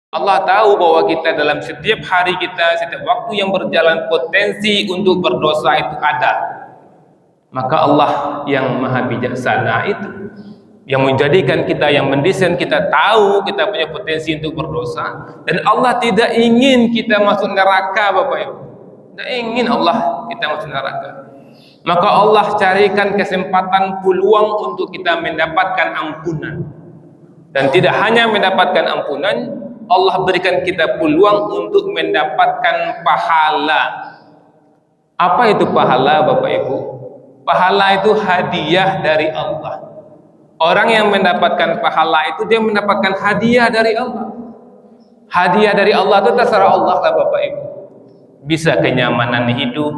Allah tahu bahwa kita dalam setiap hari kita, setiap waktu yang berjalan, potensi untuk berdosa itu ada. Maka Allah yang maha bijaksana itu, yang menjadikan kita, yang mendesain kita, tahu kita punya potensi untuk berdosa, dan Allah tidak ingin kita masuk neraka, Bapak Ibu. Tidak ingin Allah kita masuk neraka. Maka Allah carikan kesempatan, peluang untuk kita mendapatkan ampunan. Dan tidak hanya mendapatkan ampunan, Allah berikan kita peluang untuk mendapatkan pahala. Apa itu pahala, Bapak Ibu? Pahala itu hadiah dari Allah. Orang yang mendapatkan pahala itu dia mendapatkan hadiah dari Allah. Hadiah dari Allah itu terserah Allah lah, Bapak Ibu. Bisa kenyamanan hidup,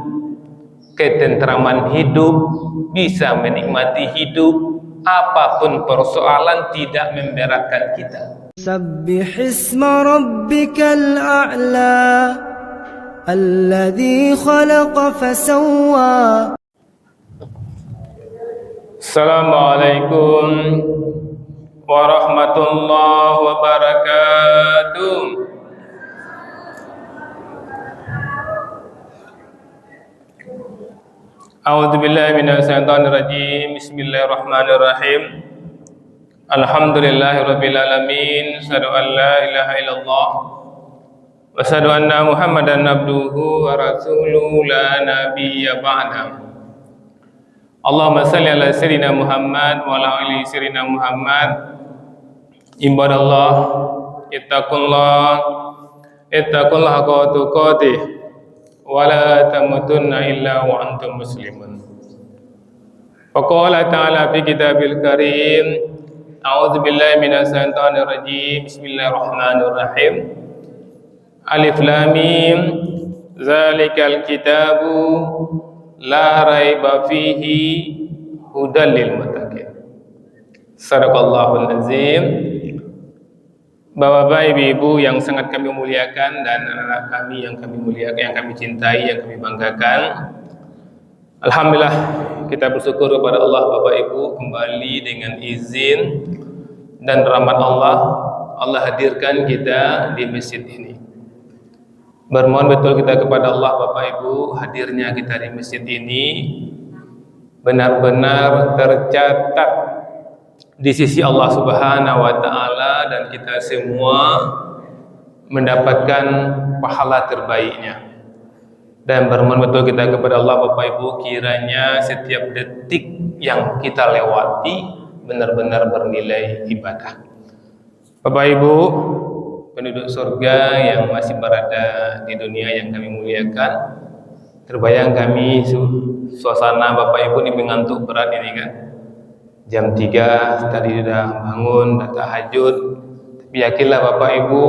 ketentraman hidup, bisa menikmati hidup, apapun persoalan tidak memberatkan kita. سبح اسم ربك الأعلى الذي خلق فسوى. Assalamualaikum warahmatullahi wabarakatuh. A'udzubillahi minasyaitonir rajim. Bismillahirrahmanirrahim. Alhamdulillahirabbil alamin. Asyhadu an la ilaha illallah wa asyhadu anna Muhammadan abduhu wa rasuluhu la nabiyya ba'da. Allahumma salli ala sayyidina Muhammad wa ala ali sayyidina Muhammad. Ibadallah, ittaqullaha haqqa tuqatih wa la tamutunna illa wa antum muslimun. Faqala ta'ala fi kitabil karim, a'udzu billahi minasy syaithanir rajim. Bismillahirrahmanirrahim. Alif lam mim, zalikal kitabu la raiba fihi hudal lil muttaqin. Sadaqallahul azim. Bapak-bapak, ibu-ibu yang sangat kami muliakan, dan anak-anak kami yang kami muliakan, yang kami cintai, yang kami banggakan. Alhamdulillah, kita bersyukur kepada Allah, Bapak Ibu, kembali dengan izin dan rahmat Allah, Allah hadirkan kita di masjid ini. Bermohon betul kita kepada Allah, Bapak Ibu, hadirnya kita di masjid ini benar-benar tercatat di sisi Allah Subhanahu wa Ta'ala, dan kita semua mendapatkan pahala terbaiknya. Dan bermohon betul kita kepada Allah, Bapak Ibu, kiranya setiap detik yang kita lewati benar-benar bernilai ibadah. Bapak Ibu, penduduk surga yang masih berada di dunia yang kami muliakan, terbayang kami suasana Bapak Ibu ini mengantuk berat ini kan. Jam 3 tadi sudah bangun, sudah tahajud. Tapi yakinlah Bapak Ibu,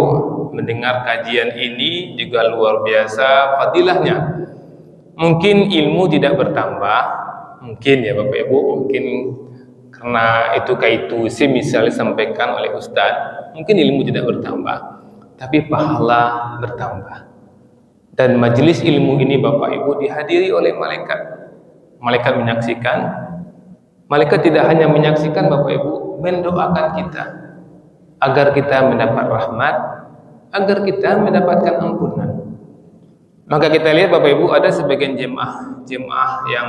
mendengar kajian ini juga luar biasa fadilahnya. Mungkin ilmu tidak bertambah, mungkin ya Bapak Ibu, mungkin karena itu kaitusi misalnya disampaikan oleh Ustadz, mungkin ilmu tidak bertambah, tapi pahala bertambah. Dan majelis ilmu ini Bapak Ibu dihadiri oleh malaikat. Malaikat menyaksikan. Malaikat tidak hanya menyaksikan, Bapak Ibu, mendoakan kita agar kita mendapat rahmat, agar kita mendapatkan ampunan. Maka kita lihat Bapak Ibu, ada sebagian jemaah yang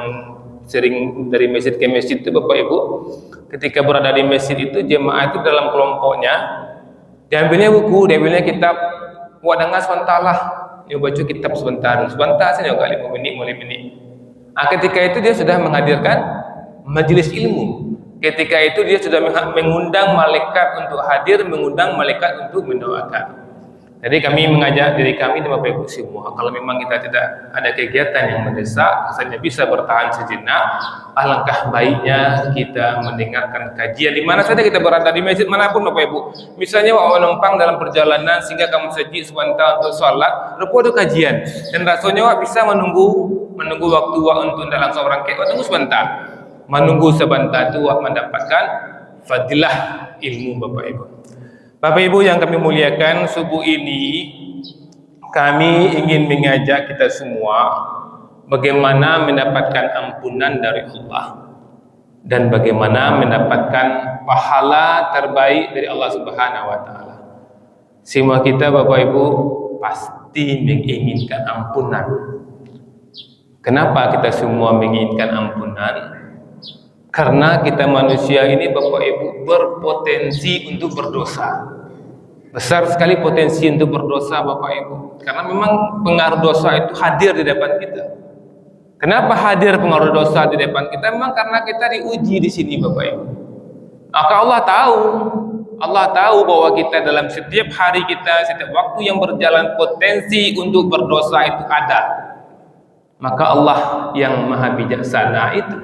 sering dari masjid ke masjid itu Bapak Ibu, ketika berada di masjid itu jemaah itu dalam kelompoknya diambilnya buku, diambilnya kitab, wadangan sebentarlah, dia baca kitab sebentar saja kali 5 menit. Nah, ketika itu dia sudah menghadirkan majelis ilmu. Ketika itu dia sudah mengundang malaikat untuk hadir, mengundang malaikat untuk mendoakan. Jadi kami mengajak diri kami dan Bapak Ibu semua, kalau memang kita tidak ada kegiatan yang mendesak, asalnya bisa bertahan sejenak, alangkah baiknya kita mendengarkan kajian di mana saja kita berada, di masjid manapun Bapak Ibu. Misalnya mau menumpang dalam perjalanan sehingga kamu masjid sebentar untuk sholat, lalu ada kajian, dan rasanya bisa menunggu waktu untuk tidak langsung berangkat, tunggu sebentar, menunggu sebentar itu mendapatkan fadilah ilmu Bapak Ibu. Bapak Ibu yang kami muliakan, subuh ini kami ingin mengajak kita semua bagaimana mendapatkan ampunan dari Allah dan bagaimana mendapatkan pahala terbaik dari Allah Subhanahu wa Ta'ala. Semua kita Bapak Ibu pasti menginginkan ampunan. Kenapa kita semua menginginkan ampunan? Karena kita manusia ini Bapak Ibu berpotensi untuk berdosa. Besar sekali potensi untuk berdosa Bapak Ibu. Karena memang pengaruh dosa itu hadir di depan kita. Kenapa hadir pengaruh dosa di depan kita? Memang karena kita diuji di sini Bapak Ibu. Maka Allah tahu bahwa kita dalam setiap hari kita, setiap waktu yang berjalan, potensi untuk berdosa itu ada. Maka Allah yang maha bijaksana itu,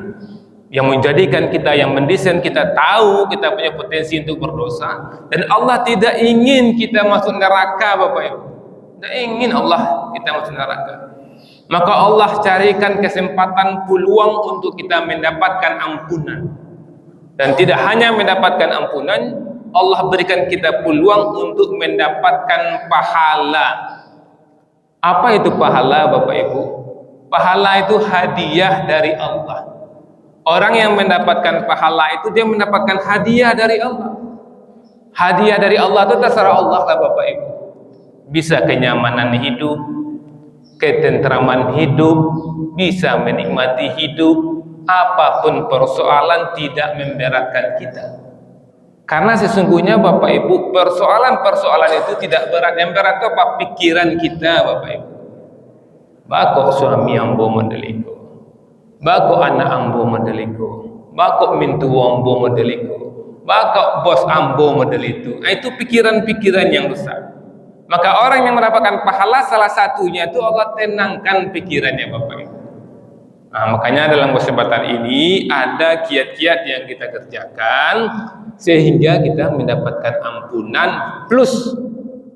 yang menjadikan kita, yang mendesain kita, tahu kita punya potensi untuk berdosa, dan Allah tidak ingin kita masuk neraka Bapak Ibu. Tidak ingin Allah kita masuk neraka. Maka Allah carikan kesempatan, peluang untuk kita mendapatkan ampunan. Dan tidak hanya mendapatkan ampunan, Allah berikan kita peluang untuk mendapatkan pahala. Apa itu pahala Bapak Ibu? Pahala itu hadiah dari Allah. Orang yang mendapatkan pahala itu dia mendapatkan hadiah dari Allah. Hadiah dari Allah itu terserah Allah lah Bapak Ibu. Bisa kenyamanan hidup, ketentraman hidup, bisa menikmati hidup, apapun persoalan tidak memberatkan kita. Karena sesungguhnya Bapak Ibu, persoalan-persoalan itu tidak berat. Yang berat itu apa? Pikiran kita Bapak Ibu. Bako suami ambo mendeliko, bako anak ambo mendeliko, bako mintu ambo mendeliko, bako bos ambo mendelitu. Itu pikiran-pikiran yang besar. Maka orang yang mendapatkan pahala salah satunya itu Allah tenangkan pikirannya Bapak Ibu. Makanya dalam kesempatan ini ada kiat-kiat yang kita kerjakan sehingga kita mendapatkan ampunan plus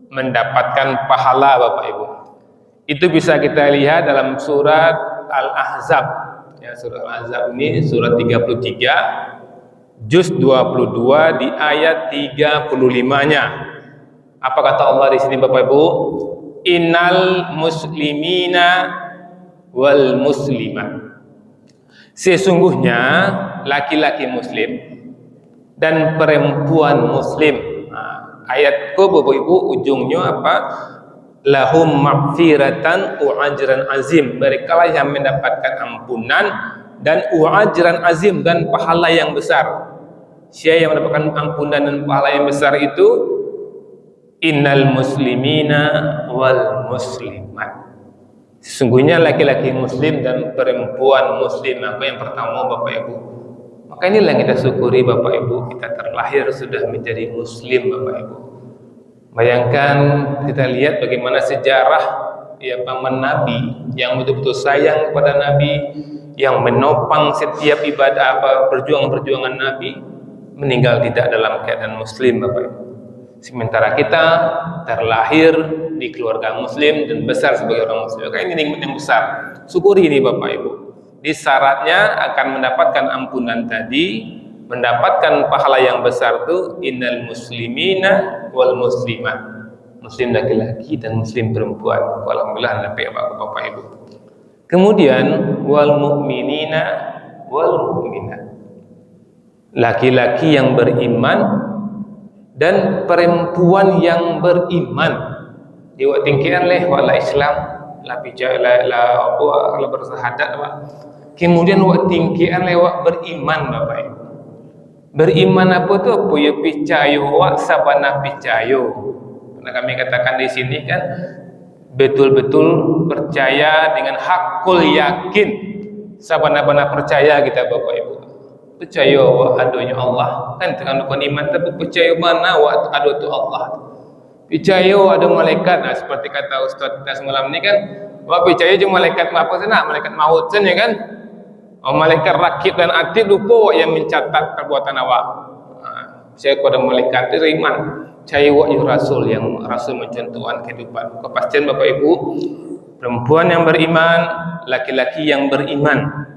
mendapatkan pahala Bapak Ibu. Itu bisa kita lihat dalam surat Al-Ahzab. Ya, surat Al-Ahzab ini surat 33 juz 22 di ayat 35-nya. Apa kata Allah di sini Bapak Ibu? Innal muslimina wal muslimat. Sesungguhnya laki-laki muslim dan perempuan muslim. Ayatku Bapak Ibu ujungnya apa? Lahum maghfiratan wa ajran azim. Merekalah yang mendapatkan ampunan dan wa ajran azim, dan pahala yang besar. Siapa yang mendapatkan ampunan dan pahala yang besar itu? Innal muslimina wal muslimat. Sesungguhnya laki-laki muslim dan perempuan muslim. Apa yang pertama Bapak Ibu? Maka inilah yang kita syukuri Bapak Ibu, kita terlahir sudah menjadi muslim Bapak Ibu. Bayangkan kita lihat bagaimana sejarah ya paman Nabi yang betul-betul sayang kepada Nabi, yang menopang setiap ibadah perjuangan-perjuangan Nabi, meninggal tidak dalam keadaan muslim Bapak Ibu. Sementara kita terlahir di keluarga muslim dan besar sebagai orang muslim. Maka ini nikmat yang besar. Syukuri ini Bapak Ibu. Di syaratnya akan mendapatkan ampunan tadi, mendapatkan pahala yang besar itu innal muslimina wal muslimat. Muslim laki-laki dan muslim perempuan. Alhamdulillah Bapak Ibu. Kemudian wal mu'minina wal mu'minat. Laki-laki yang beriman dan perempuan yang beriman. Dia tingkian leh wala Islam la bijala la bersahadat Pak. Kemudian tingkian lewat beriman Bapak Ibu. Beriman apa tu? Apa ya percaya wak sabana percaya. Karena kami katakan di sini kan betul-betul percaya dengan hakul yakin. Sabana-bana percaya kita Bapak Ibu. Percaya wak adanya Allah. Kan dengan rukun iman tapi percaya mana wak ada tu Allah. Percaya ada malaikat. Nah, seperti kata Ustaz kita semalam ni kan, wak percaya je malaikat apa sana? Malaikat maut sana kan? Malaikat rakib dan atid lupa yang mencatat perbuatan awak. Saya kepada malaikat itu iman. Percaya wak rasul yang rasul mencontohkan kehidupan. Kepastian Bapak Ibu, perempuan yang beriman, laki-laki yang beriman.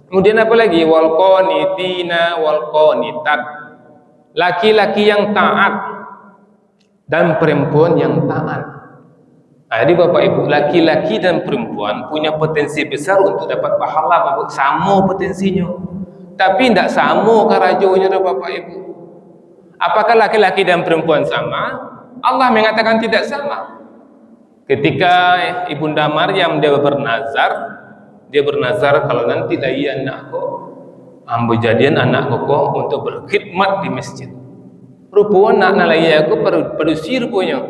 Kemudian apa lagi? Wal qanitina wal qanitat. Laki-laki yang taat dan perempuan yang taat. Jadi Bapak Ibu, laki-laki dan perempuan punya potensi besar untuk dapat pahala Bapak. Sama potensinya. Tapi tidak sama karajonya Bapak Ibu. Apakah laki-laki dan perempuan sama? Allah mengatakan tidak sama. Ketika Ibunda Maryam dia bernazar kalau nanti lahir anakku, ambo jadian anakku untuk berkhidmat di masjid. Rupanya anak lahir aku produksi rupanya.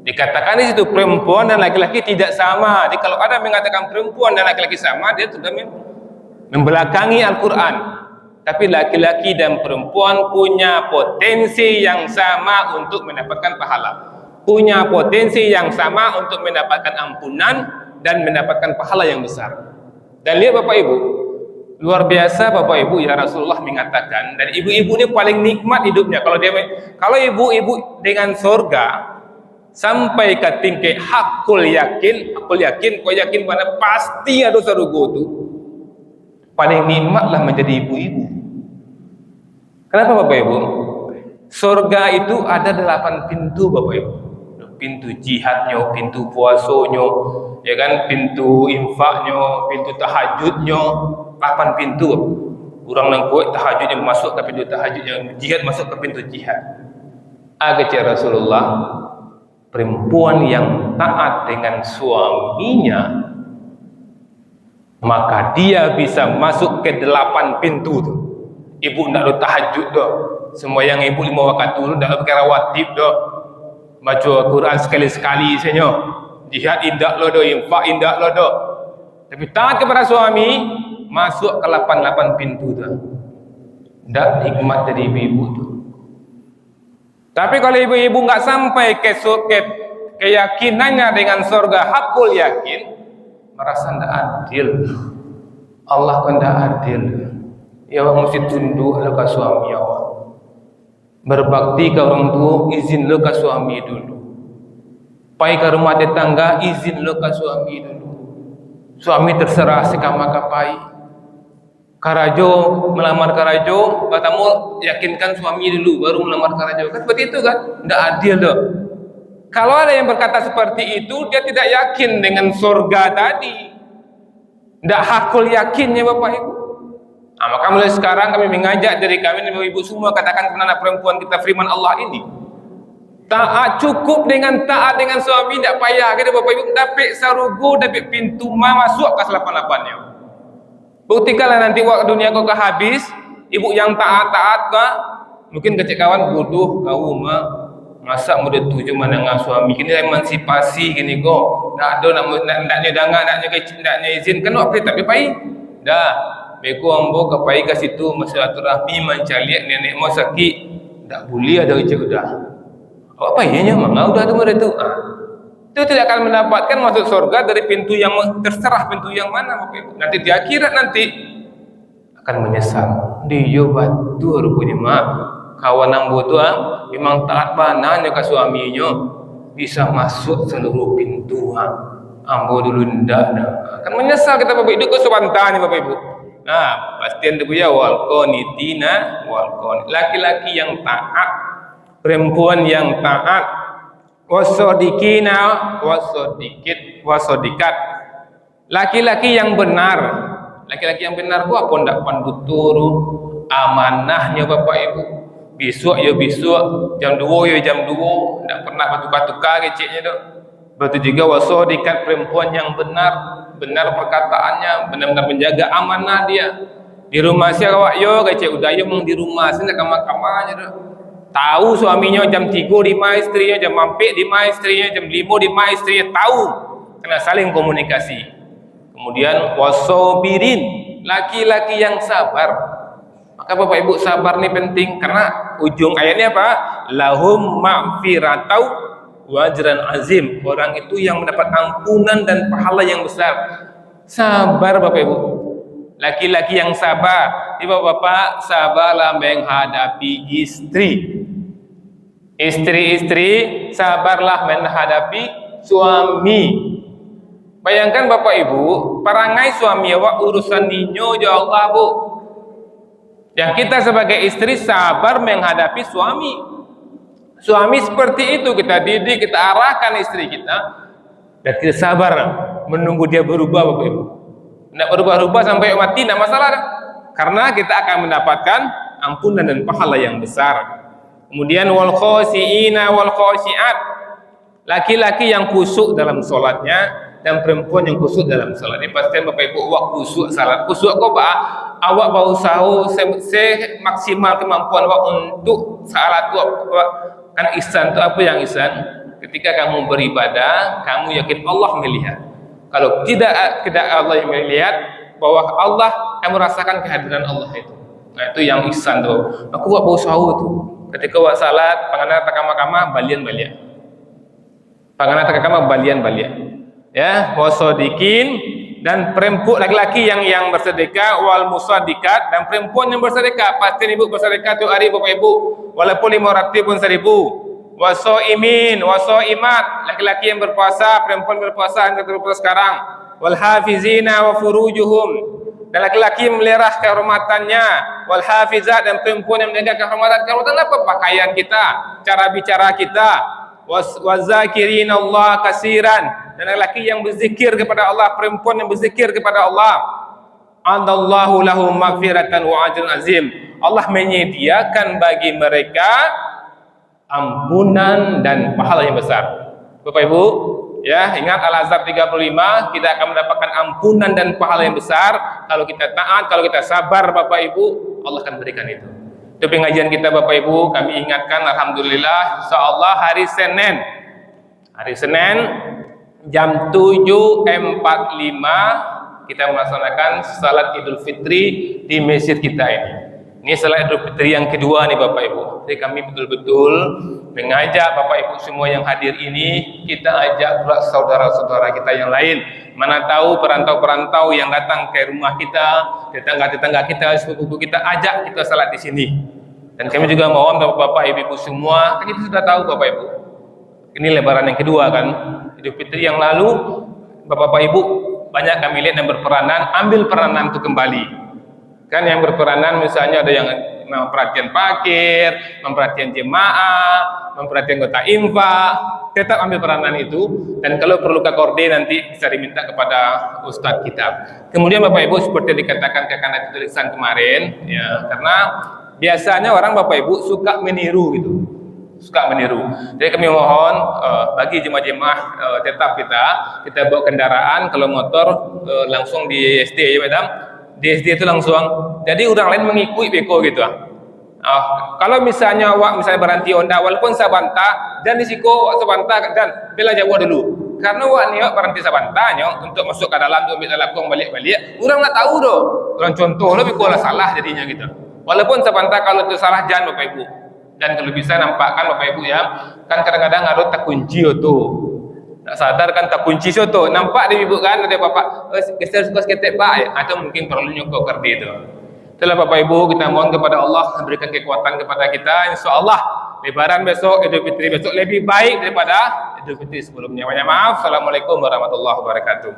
Dikatakan di situ perempuan dan laki-laki tidak sama. Jadi kalau ada mengatakan perempuan dan laki-laki sama, dia sudah membelakangi Al-Quran. Tapi laki-laki dan perempuan punya potensi yang sama untuk mendapatkan pahala, punya potensi yang sama untuk mendapatkan ampunan dan mendapatkan pahala yang besar. Dan lihat Bapak Ibu, luar biasa Bapak Ibu, ya Rasulullah mengatakan, dan ibu-ibu ini paling nikmat hidupnya. Kalau ibu-ibu dengan surga sampai ke tingkat hakul yakin, kau yakin mana pasti ada surga itu, paling nikmatlah menjadi ibu-ibu. Kenapa Bapak Ibu? Surga itu ada 8 pintu Bapak Ibu. Pintu jihadnya, pintu puasanya, ya kan, pintu infaknya, pintu tahajudnya, 8 pintu. Orang yang kuat tahajudnya masuk ke pintu tahajud, yang jihad masuk ke pintu jihad. Agak Rasulullah, perempuan yang taat dengan suaminya, maka dia bisa masuk ke 8 pintu tu. Ibu nak do tahajud doh, sembahyang ibu 5 waktu dulu dah perkara wajib doh. Baca Quran sekali-sekali saja. Jihad indak lo doh, infak indak lo doh. Tapi taat kepada suami, masuk ke 8 pintu tu. Dak nikmat jadi ibu-ibu tu. Tapi kalau ibu-ibu enggak sampai ke keyakinannya dengan surga hakul yakin, merasa ndak adil. Allah kan ndak adil. Ya awak mesti tunduk ke suami awak. Berbakti ke orang tua, izin lo ke suami dulu. Pai ke rumah tetangga, izin lo ke suami dulu. Suami terserah sekama kapai. Karajo melamar karajo, katamu yakinkan suami dulu baru melamar karajo. Kan seperti itu kan? Ndak adil doh. Kalau ada yang berkata seperti itu, dia tidak yakin dengan surga tadi. Ndak hakul yakinnya Bapak Ibu. Nah, maka mulai sekarang kami mengajak dari kami dan ibu semua, katakan kepada anak perempuan kita firman Allah ini, taat cukup dengan taat dengan suami, tidak payah kita Bapak Ibu dapat sarugo, dapat pintu masuk ke selapan-lapannya. Buktikanlah nanti waktu dunia kau habis, ibu yang taat-taat kah, mungkin kecek kawan bodoh kau masa muda tujuh mana dengan suami kini emansipasi gini kok, nak ada naknya dangan naknya izin kan apa tak pai dah. Beku ambo kapai ke situ silaturahmi mencaliak nenek mau sakit, tak boleh ada ijazah dah. Apa ianya mangau dah tu mereka tu. Itu tidak akan mendapatkan masuk surga dari pintu yang terserah pintu yang mana Bapak Ibu. Nanti di akhirat nanti akan menyesal. Dia batu rupanya mak kawan ambo tu memang taat bananya ke suaminya, bisa masuk seluruh pintu ambo dulu ndak dah. Akan menyesal kita Bapak Ibu, itu kesempatan Bapak Ibu. Nah, pastian tu ya wal qanitina wal qanit. Laki-laki yang taat, perempuan yang taat, wasodikina wasodikat. Laki-laki yang benar. Laki-laki yang benar ku apa ndak panduturu amanahnya Bapak Ibu. Besok ya besok, jam 2 ya jam 2, ndak pernah batu-batuka keceknya tu. Betul juga wasodikat, perempuan yang benar perkataannya, benar-benar menjaga amanah dia. Di rumah siapa awak yo kecek udah yo meng di rumah sini kamar-kamarnya tu. Tahu suaminya jam 3 di rumah istrinya, jam 4 di rumah istrinya, jam 5 di rumah istrinya, tahu. Kena saling komunikasi. Kemudian wasobirin, laki-laki yang sabar. Maka Bapak Ibu sabar ni penting karena ujung ayatnya apa? Lahum ma'firatau wajran azim. Orang itu yang mendapat ampunan dan pahala yang besar. Sabar Bapak Ibu. Laki-laki yang sabar. Bapak-bapak sabarlah menghadapi istri. Istri-istri sabarlah menghadapi suami. Bayangkan Bapak Ibu, perangai suami awak urusan ninyo ya Allah Bu. Yang kita sebagai istri sabar menghadapi suami. Suami seperti itu kita didik, kita arahkan istri kita, dan kita sabar menunggu dia berubah Bapak Ibu. Tidak berubah-ubah sampai mati tidak masalah, karena kita akan mendapatkan ampunan dan pahala yang besar. Kemudian wal khashiina wal khashiat, laki-laki yang khusyuk dalam solatnya dan perempuan yang khusyuk dalam solat. Ini pasti Bapak Ibu awak khusyuk salat. Khusyuk kau bah, awak berusaha semaksimal kemampuan awak untuk salat tu. Kan ihsan tu apa yang ihsan? Ketika kamu beribadah, kamu yakin Allah melihat. Kalau tidak Allah yang melihat, bahwa Allah, kamu rasakan kehadiran Allah itu. Nah itu yang ihsan tu. Aku buat berusaha tu. Ketika awak salat, panganan takama-kama balian-balian. Panganan takama balian-balian. Ya, wasodikin, dan perempuan laki-laki yang bersedekah, wal musadikat, dan perempuan yang bersedekah. Pasti ibu bersedekah tu hari Bapak Ibu, walaupun 500 pun 1000. Wasoimin, wasoimat, laki-laki yang berpuasa, perempuan berpuasa yang berpuasa sekarang. Wal hafizina wa furujuhum, dan laki-laki yang memelihara kehormatannya. Wal hafizat, dan perempuan yang menjaga kehormatan. Kehormatan apa? Pakaian kita, cara bicara kita. Wazakirin Allah kasiran, dan lelaki yang berzikir kepada Allah, perempuan yang berzikir kepada Allah. Adallahu lahum maghfiratan wa ajrun azim, Allah menyediakan bagi mereka ampunan dan pahala yang besar. Bapak Ibu, ya, ingat Al-Ahzab 35, kita akan mendapatkan ampunan dan pahala yang besar kalau kita taat, kalau kita sabar. Bapak Ibu, Allah akan berikan itu. Itu pengajian kita Bapak Ibu, kami ingatkan alhamdulillah insyaallah hari Senin jam 7.45 kita melaksanakan salat Idul Fitri di masjid kita ini. Ini salat Idul Fitri yang kedua nih Bapak Ibu. Jadi kami betul-betul mengajak Bapak Ibu semua yang hadir ini, kita ajak pula saudara-saudara kita yang lain. Mana tahu perantau-perantau yang datang ke rumah kita, tetangga-tetangga kita, sepupu kita, ajak kita salat di sini. Dan kami juga mohon Bapak Ibu semua, kan kita sudah tahu Bapak Ibu, ini lebaran yang kedua kan, Idul Fitri yang lalu Bapak Ibu banyak kami lihat yang berperanan, ambil peranan itu kembali. Kan yang berperanan misalnya ada yang memperhatikan parkir, memperhatikan jemaah, memperhatikan kota infak, tetap ambil peranan itu. Dan kalau perlu korde nanti bisa diminta kepada Ustadz kita. Kemudian Bapak Ibu seperti dikatakan kakak tulisan kemarin, ya, karena biasanya orang Bapak Ibu suka meniru gitu, suka meniru. Jadi kami mohon bagi jemaah-jemaah tetap kita bawa kendaraan, kalau motor langsung di SD ya Madam. Di SD itu langsung, jadi orang lain mengikuti beko gitu. Kalau misalnya awak misalnya berhenti Honda, walaupun sabanta dan risiko sabanta dan bela Jawa dulu, karena awak ni berhenti sabanta untuk masuk ke dalam untuk ambil laptop balik-balik, orang nak tahu doh. Orang contoh lo beko lah salah jadinya gitu. Walaupun sabanta kalau itu salah jangan Bapak Ibu. Dan kalau bisa nampakkan Bapak Ibu ya, kan kadang-kadang ada tak kunci tuh. Tak sadar kan tak kunci soto, nampak dia ibu kan ada bapak geser suka seketek pak, atau mungkin perlu nyokok kerdi itu. Itulah Bapak Ibu, kita mohon kepada Allah memberikan kekuatan kepada kita. InsyaAllah lebaran besok, Idul Fitri besok lebih baik daripada Idul Fitri sebelumnya. Banyak maaf. Assalamualaikum warahmatullahi wabarakatuh.